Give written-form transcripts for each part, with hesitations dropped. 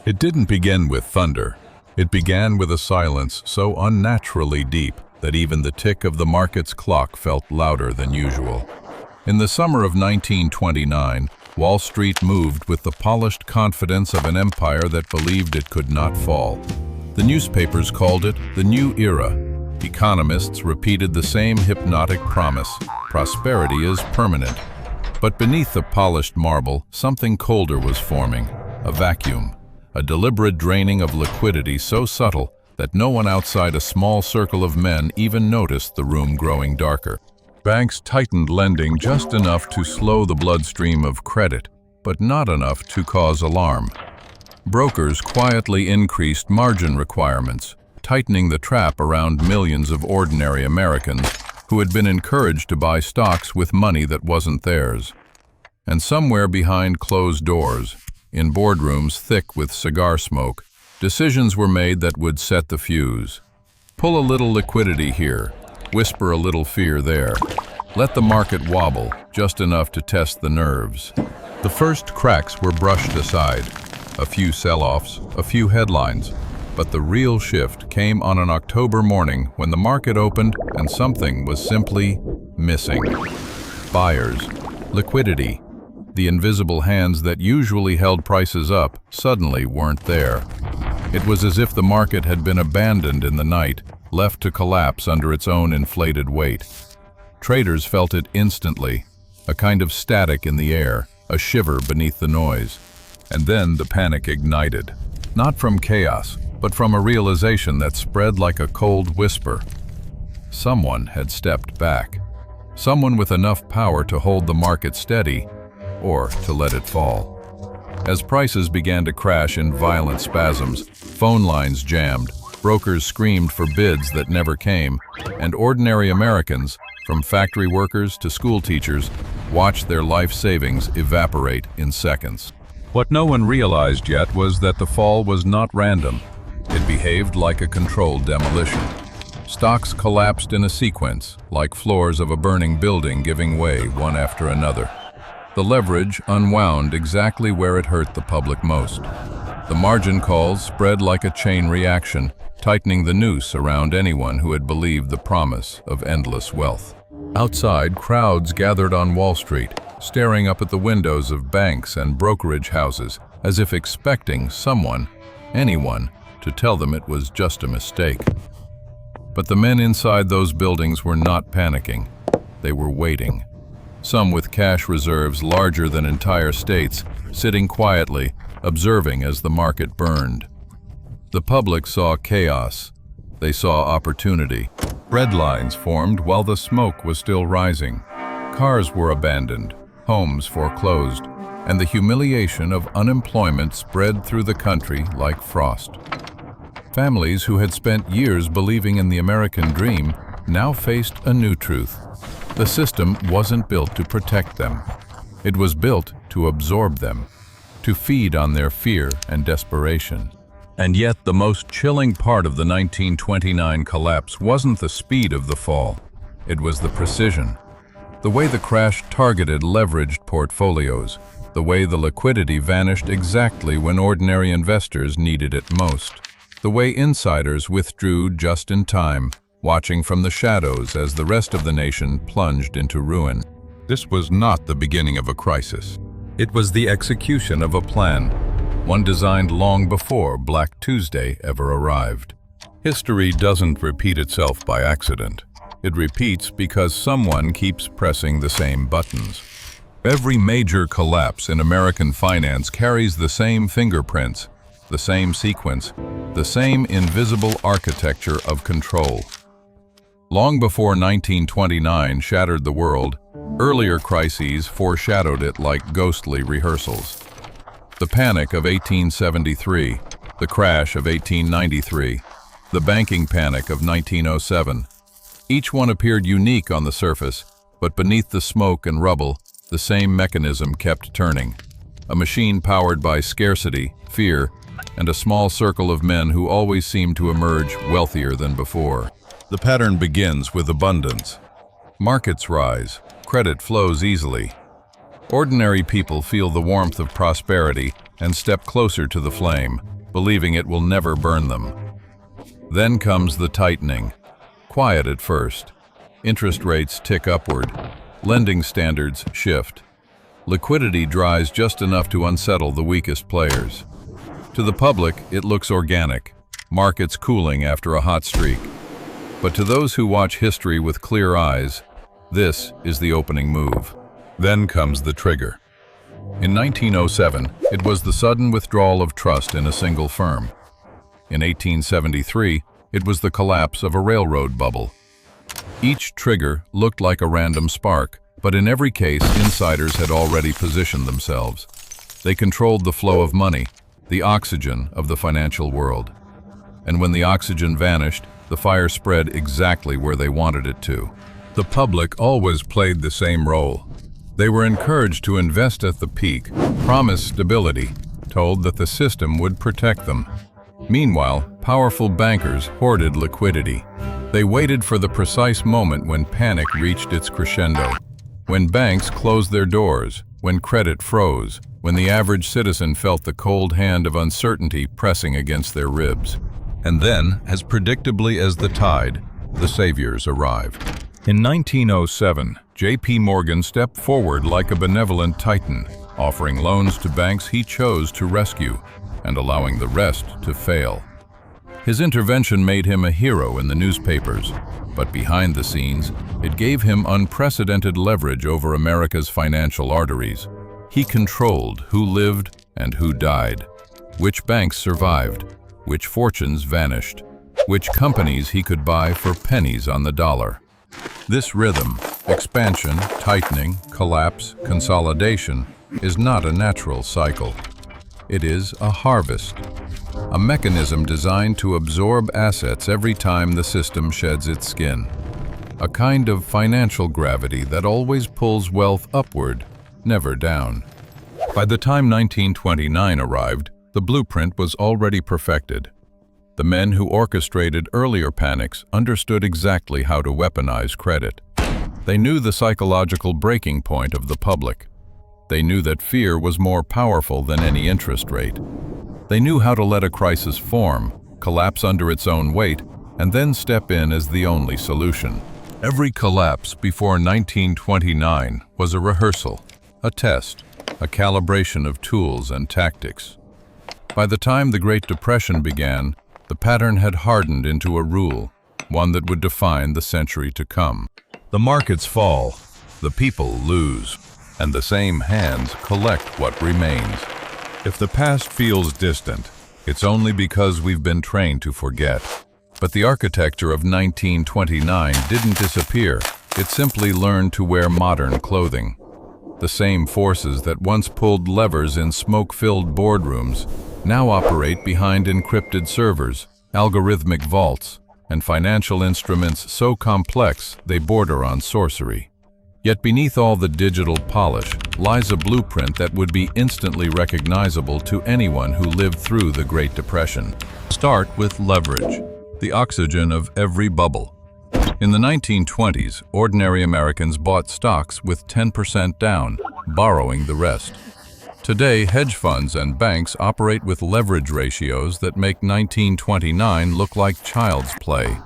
It didn't begin with thunder. It began with a silence so unnaturally deep that even the tick of the market's clock felt louder than usual. In the summer of 1929, Wall Street moved with the polished confidence of an empire that believed it could not fall. The newspapers called it the New Era. Economists repeated the same hypnotic promise: prosperity is permanent. But beneath the polished marble, something colder was forming, a vacuum, a deliberate draining of liquidity so subtle that no one outside a small circle of men even noticed the room growing darker. Banks tightened lending just enough to slow the bloodstream of credit, but not enough to cause alarm. Brokers quietly increased margin requirements, tightening the trap around millions of ordinary Americans who had been encouraged to buy stocks with money that wasn't theirs. And somewhere behind closed doors, in boardrooms thick with cigar smoke, decisions were made that would set the fuse. Pull a little liquidity here, whisper a little fear there. Let the market wobble, just enough to test the nerves. The first cracks were brushed aside. A few sell-offs, a few headlines. But the real shift came on an October morning when the market opened and something was simply missing. Buyers, liquidity, the invisible hands that usually held prices up suddenly weren't there. It was as if the market had been abandoned in the night, left to collapse under its own inflated weight. Traders felt it instantly, a kind of static in the air, a shiver beneath the noise. And then the panic ignited, not from chaos, but from a realization that spread like a cold whisper. Someone had stepped back. Someone with enough power to hold the market steady, or to let it fall. As prices began to crash in violent spasms, phone lines jammed, brokers screamed for bids that never came, and ordinary Americans, from factory workers to school teachers, watched their life savings evaporate in seconds. What no one realized yet was that the fall was not random. It behaved like a controlled demolition. Stocks collapsed in a sequence, like floors of a burning building giving way one after another. The leverage unwound exactly where it hurt the public most. The margin calls spread like a chain reaction, tightening the noose around anyone who had believed the promise of endless wealth. Outside, crowds gathered on Wall Street, staring up at the windows of banks and brokerage houses, as if expecting someone, anyone, to tell them it was just a mistake. But the men inside those buildings were not panicking. They were waiting. Some with cash reserves larger than entire states, sitting quietly, observing as the market burned. The public saw chaos. They saw opportunity. Red lines formed while the smoke was still rising. Cars were abandoned, homes foreclosed, and the humiliation of unemployment spread through the country like frost. Families who had spent years believing in the American dream now faced a new truth. The system wasn't built to protect them. It was built to absorb them, to feed on their fear and desperation. And yet the most chilling part of the 1929 collapse wasn't the speed of the fall. It was the precision. The way the crash targeted leveraged portfolios, the way the liquidity vanished exactly when ordinary investors needed it most, the way insiders withdrew just in time, watching from the shadows as the rest of the nation plunged into ruin. This was not the beginning of a crisis. It was the execution of a plan, one designed long before Black Tuesday ever arrived. History doesn't repeat itself by accident. It repeats because someone keeps pressing the same buttons. Every major collapse in American finance carries the same fingerprints, the same sequence, the same invisible architecture of control. Long before 1929 shattered the world, earlier crises foreshadowed it like ghostly rehearsals. The panic of 1873, the crash of 1893, the banking panic of 1907. Each one appeared unique on the surface, but beneath the smoke and rubble, the same mechanism kept turning. A machine powered by scarcity, fear, and a small circle of men who always seemed to emerge wealthier than before. The pattern begins with abundance. Markets rise, credit flows easily. Ordinary people feel the warmth of prosperity and step closer to the flame, believing it will never burn them. Then comes the tightening. Quiet at first. Interest rates tick upward. Lending standards shift. Liquidity dries just enough to unsettle the weakest players. To the public, it looks organic, markets cooling after a hot streak. But to those who watch history with clear eyes, this is the opening move. Then comes the trigger. In 1907, it was the sudden withdrawal of trust in a single firm. In 1873, it was the collapse of a railroad bubble. Each trigger looked like a random spark, but in every case, insiders had already positioned themselves. They controlled the flow of money, the oxygen of the financial world. And when the oxygen vanished, the fire spread exactly where they wanted it to. The public always played the same role. They were encouraged to invest at the peak, promised stability, told that the system would protect them. Meanwhile, powerful bankers hoarded liquidity. They waited for the precise moment when panic reached its crescendo. When banks closed their doors, when credit froze, when the average citizen felt the cold hand of uncertainty pressing against their ribs. And then, as predictably as the tide, the saviors arrived. In 1907, J.P. Morgan stepped forward like a benevolent titan, offering loans to banks he chose to rescue and allowing the rest to fail. His intervention made him a hero in the newspapers, but behind the scenes, it gave him unprecedented leverage over America's financial arteries. He controlled who lived and who died, which banks survived, which fortunes vanished, which companies he could buy for pennies on the dollar. This rhythm, expansion, tightening, collapse, consolidation, is not a natural cycle. It is a harvest, a mechanism designed to absorb assets every time the system sheds its skin. A kind of financial gravity that always pulls wealth upward, never down. By the time 1929 arrived, the blueprint was already perfected. The men who orchestrated earlier panics understood exactly how to weaponize credit. They knew the psychological breaking point of the public. They knew that fear was more powerful than any interest rate. They knew how to let a crisis form, collapse under its own weight, and then step in as the only solution. Every collapse before 1929 was a rehearsal, a test, a calibration of tools and tactics. By the time the Great Depression began, the pattern had hardened into a rule, one that would define the century to come. The markets fall, the people lose, and the same hands collect what remains. If the past feels distant, it's only because we've been trained to forget. But the architecture of 1929 didn't disappear. It simply learned to wear modern clothing. The same forces that once pulled levers in smoke-filled boardrooms now operate behind encrypted servers, algorithmic vaults, and financial instruments so complex they border on sorcery. Yet beneath all the digital polish lies a blueprint that would be instantly recognizable to anyone who lived through the Great Depression. Start with leverage, the oxygen of every bubble. In the 1920s, ordinary Americans bought stocks with 10% down, borrowing the rest. Today, hedge funds and banks operate with leverage ratios that make 1929 look like child's play.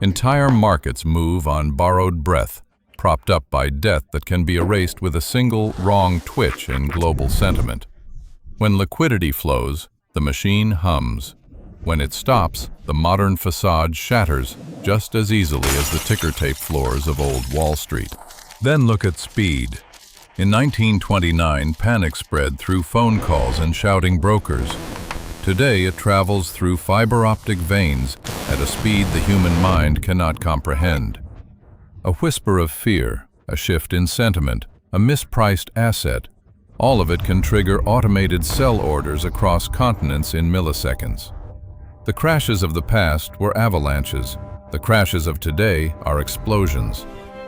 Entire markets move on borrowed breath, propped up by debt that can be erased with a single wrong twitch in global sentiment. When liquidity flows, the machine hums. When it stops, the modern facade shatters just as easily as the ticker tape floors of old Wall Street. Then look at speed. In 1929, panic spread through phone calls and shouting brokers. Today, it travels through fiber optic veins at a speed the human mind cannot comprehend. A whisper of fear, a shift in sentiment, a mispriced asset, all of it can trigger automated sell orders across continents in milliseconds. The crashes of the past were avalanches. The crashes of today are explosions.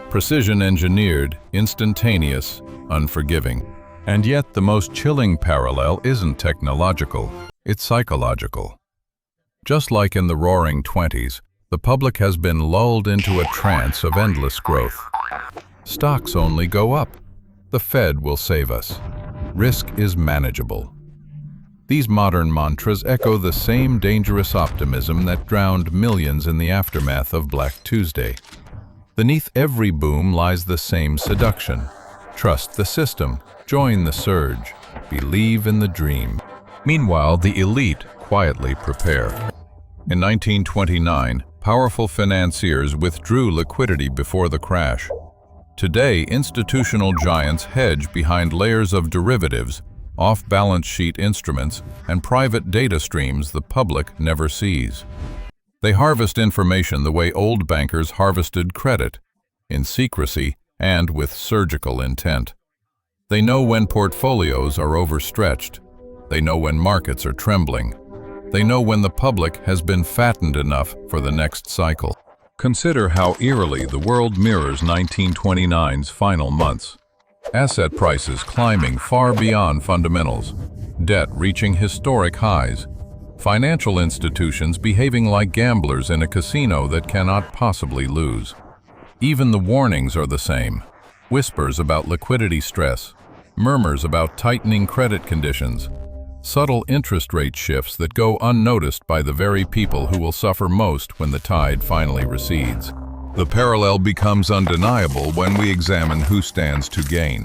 Precision engineered, instantaneous, unforgiving. And yet the most chilling parallel isn't technological, it's psychological. Just like in the Roaring '20s, the public has been lulled into a trance of endless growth. Stocks only go up. The Fed will save us. Risk is manageable. These modern mantras echo the same dangerous optimism that drowned millions in the aftermath of Black Tuesday. Beneath every boom lies the same seduction. Trust the system, join the surge, believe in the dream. Meanwhile, the elite quietly prepare. In 1929, powerful financiers withdrew liquidity before the crash. Today, institutional giants hedge behind layers of derivatives, off-balance sheet instruments, and private data streams the public never sees. They harvest information the way old bankers harvested credit, in secrecy and with surgical intent. They know when portfolios are overstretched. They know when markets are trembling. They know when the public has been fattened enough for the next cycle. Consider how eerily the world mirrors 1929's final months. Asset prices climbing far beyond fundamentals, debt reaching historic highs, financial institutions behaving like gamblers in a casino that cannot possibly lose. Even the warnings are the same. Whispers about liquidity stress, murmurs about tightening credit conditions, subtle interest rate shifts that go unnoticed by the very people who will suffer most when the tide finally recedes. The parallel becomes undeniable when we examine who stands to gain.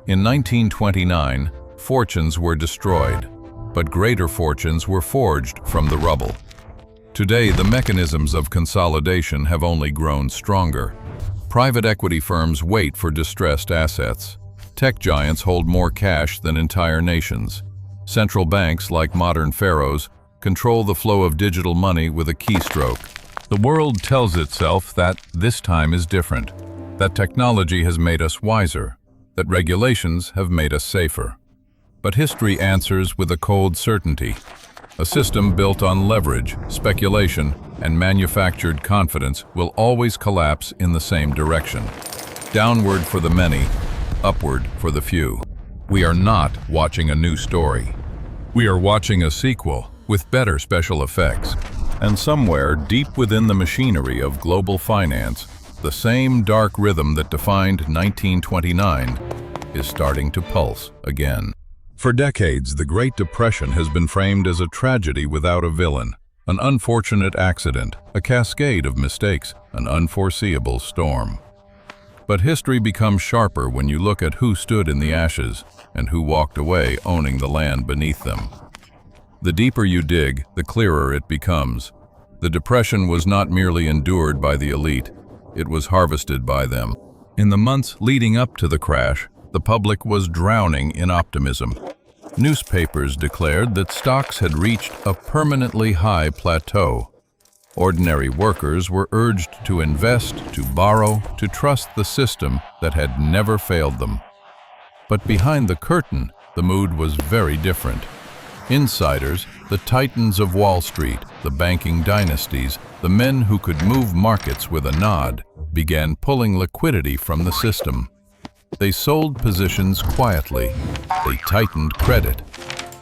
In 1929, fortunes were destroyed, but greater fortunes were forged from the rubble. Today, the mechanisms of consolidation have only grown stronger. Private equity firms wait for distressed assets. Tech giants hold more cash than entire nations. Central banks, like modern pharaohs, control the flow of digital money with a keystroke. The world tells itself that this time is different, that technology has made us wiser, that regulations have made us safer. But history answers with a cold certainty. A system built on leverage, speculation, and manufactured confidence will always collapse in the same direction. Downward for the many, upward for the few. We are not watching a new story. We are watching a sequel with better special effects. And somewhere deep within the machinery of global finance, the same dark rhythm that defined 1929 is starting to pulse again. For decades, the Great Depression has been framed as a tragedy without a villain, an unfortunate accident, a cascade of mistakes, an unforeseeable storm. But history becomes sharper when you look at who stood in the ashes and who walked away owning the land beneath them. The deeper you dig, the clearer it becomes. The Depression was not merely endured by the elite, it was harvested by them. In the months leading up to the crash, the public was drowning in optimism. Newspapers declared that stocks had reached a permanently high plateau. Ordinary workers were urged to invest, to borrow, to trust the system that had never failed them. But behind the curtain, the mood was very different. Insiders, the titans of Wall Street, the banking dynasties, the men who could move markets with a nod, began pulling liquidity from the system. They sold positions quietly. They tightened credit.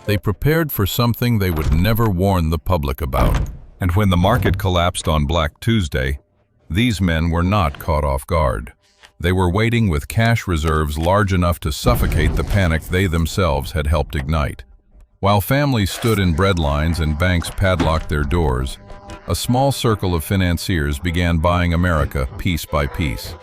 They prepared for something they would never warn the public about. And when the market collapsed on Black Tuesday, these men were not caught off guard. They were waiting with cash reserves large enough to suffocate the panic they themselves had helped ignite. While families stood in breadlines and banks padlocked their doors, a small circle of financiers began buying America piece by piece.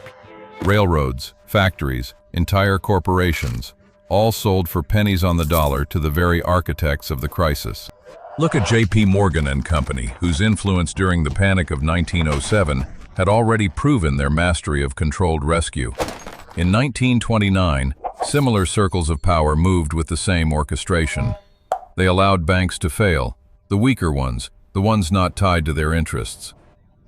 Railroads, factories, entire corporations, all sold for pennies on the dollar to the very architects of the crisis. Look at J.P. Morgan and Company, whose influence during the panic of 1907 had already proven their mastery of controlled rescue. In 1929, similar circles of power moved with the same orchestration. They allowed banks to fail, the weaker ones, the ones not tied to their interests.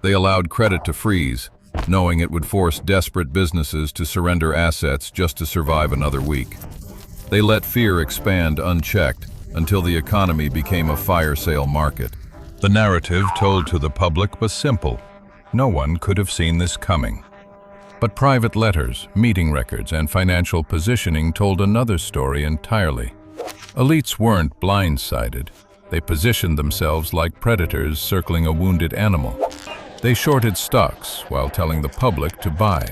They allowed credit to freeze, knowing it would force desperate businesses to surrender assets just to survive another week. They let fear expand unchecked until the economy became a fire sale market. The narrative told to the public was simple. No one could have seen this coming. But private letters, meeting records, and financial positioning told another story entirely. Elites weren't blindsided. They positioned themselves like predators circling a wounded animal. They shorted stocks while telling the public to buy.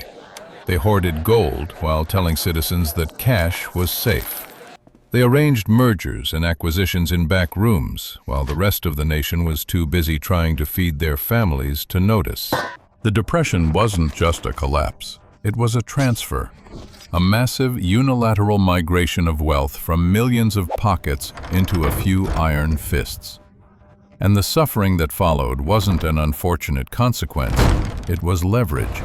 They hoarded gold while telling citizens that cash was safe. They arranged mergers and acquisitions in back rooms, while the rest of the nation was too busy trying to feed their families to notice. The Depression wasn't just a collapse. It was a transfer, a massive unilateral migration of wealth from millions of pockets into a few iron fists. And the suffering that followed wasn't an unfortunate consequence, it was leverage.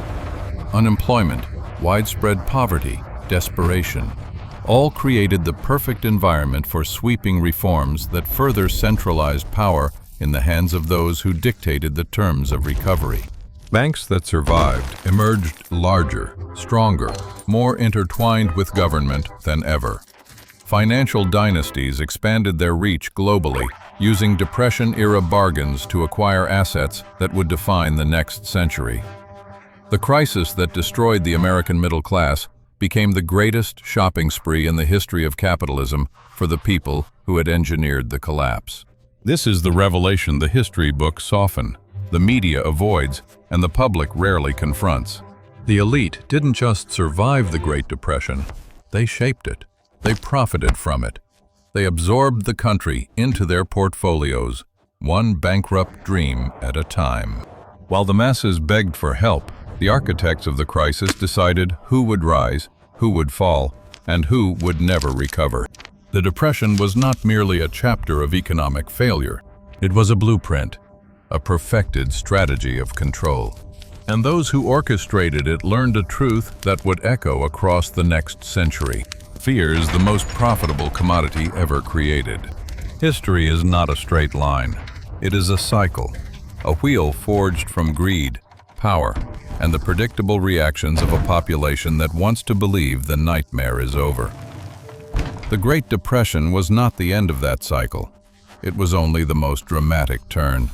Unemployment, widespread poverty, desperation, all created the perfect environment for sweeping reforms that further centralized power in the hands of those who dictated the terms of recovery. Banks that survived emerged larger, stronger, more intertwined with government than ever. Financial dynasties expanded their reach globally, using Depression-era bargains to acquire assets that would define the next century. The crisis that destroyed the American middle class became the greatest shopping spree in the history of capitalism for the people who had engineered the collapse. This is the revelation the history books soften, the media avoids, and the public rarely confronts. The elite didn't just survive the Great Depression, they shaped it. They profited from it. They absorbed the country into their portfolios, one bankrupt dream at a time. While the masses begged for help, the architects of the crisis decided who would rise, who would fall, and who would never recover. The Depression was not merely a chapter of economic failure. It was a blueprint, a perfected strategy of control. And those who orchestrated it learned a truth that would echo across the next century. Fear is the most profitable commodity ever created. History is not a straight line. It is a cycle, a wheel forged from greed, power, and the predictable reactions of a population that wants to believe the nightmare is over. The Great Depression was not the end of that cycle. It was only the most dramatic turn.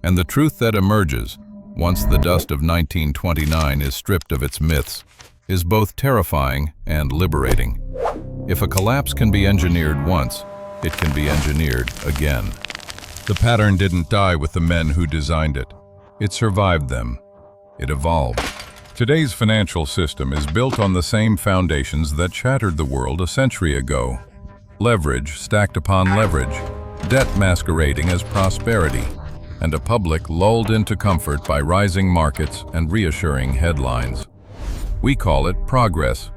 And the truth that emerges, once the dust of 1929 is stripped of its myths, is both terrifying and liberating. If a collapse can be engineered once, it can be engineered again. The pattern didn't die with the men who designed it. It survived them. It evolved. Today's financial system is built on the same foundations that shattered the world a century ago. Leverage stacked upon leverage, debt masquerading as prosperity, and a public lulled into comfort by rising markets and reassuring headlines. We call it progress.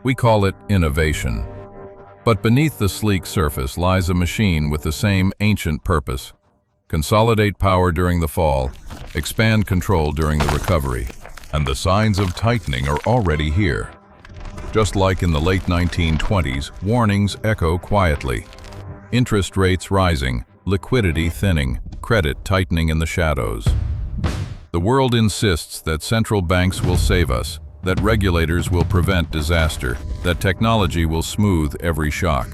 We call it innovation. But beneath the sleek surface lies a machine with the same ancient purpose: consolidate power during the fall, expand control during the recovery. And the signs of tightening are already here. Just like in the late 1920s, warnings echo quietly. Interest rates rising, liquidity thinning, credit tightening in the shadows. The world insists that central banks will save us, that regulators will prevent disaster, that technology will smooth every shock.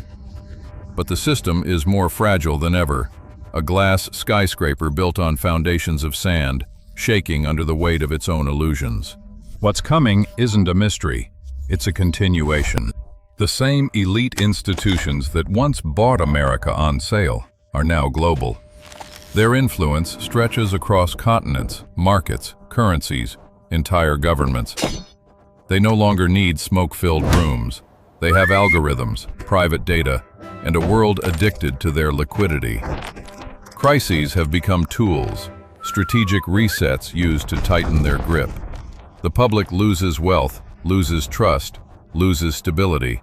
But the system is more fragile than ever, a glass skyscraper built on foundations of sand, shaking under the weight of its own illusions. What's coming isn't a mystery, it's a continuation. The same elite institutions that once bought America on sale are now global. Their influence stretches across continents, markets, currencies, entire governments. They no longer need smoke-filled rooms. They have algorithms, private data, and a world addicted to their liquidity. Crises have become tools, strategic resets used to tighten their grip. The public loses wealth, loses trust, loses stability,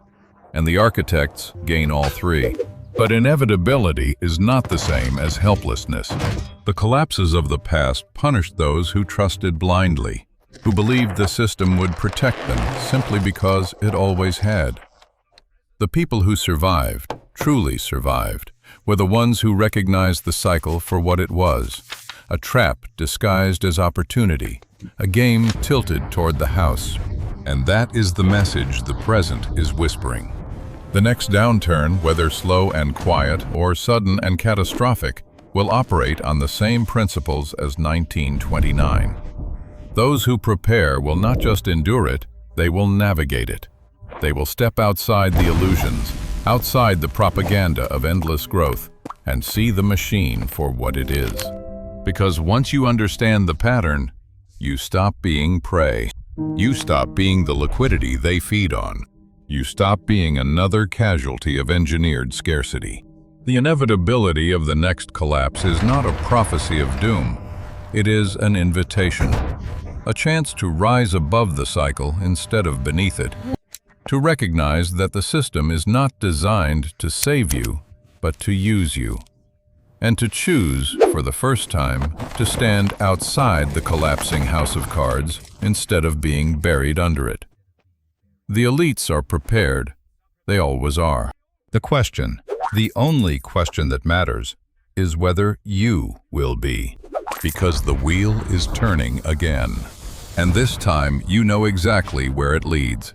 and the architects gain all three. But inevitability is not the same as helplessness. The collapses of the past punished those who trusted blindly, who believed the system would protect them simply because it always had. The people who survived, truly survived, were the ones who recognized the cycle for what it was: a trap disguised as opportunity, a game tilted toward the house. And that is the message the present is whispering. The next downturn, whether slow and quiet or sudden and catastrophic, will operate on the same principles as 1929. Those who prepare will not just endure it, they will navigate it. They will step outside the illusions, outside the propaganda of endless growth, and see the machine for what it is. Because once you understand the pattern, you stop being prey. You stop being the liquidity they feed on. You stop being another casualty of engineered scarcity. The inevitability of the next collapse is not a prophecy of doom. It is an invitation, a chance to rise above the cycle instead of beneath it, to recognize that the system is not designed to save you, but to use you, and to choose, for the first time, to stand outside the collapsing house of cards instead of being buried under it. The elites are prepared. They always are. The question, the only question that matters, is whether you will be. Because the wheel is turning again. And this time, you know exactly where it leads.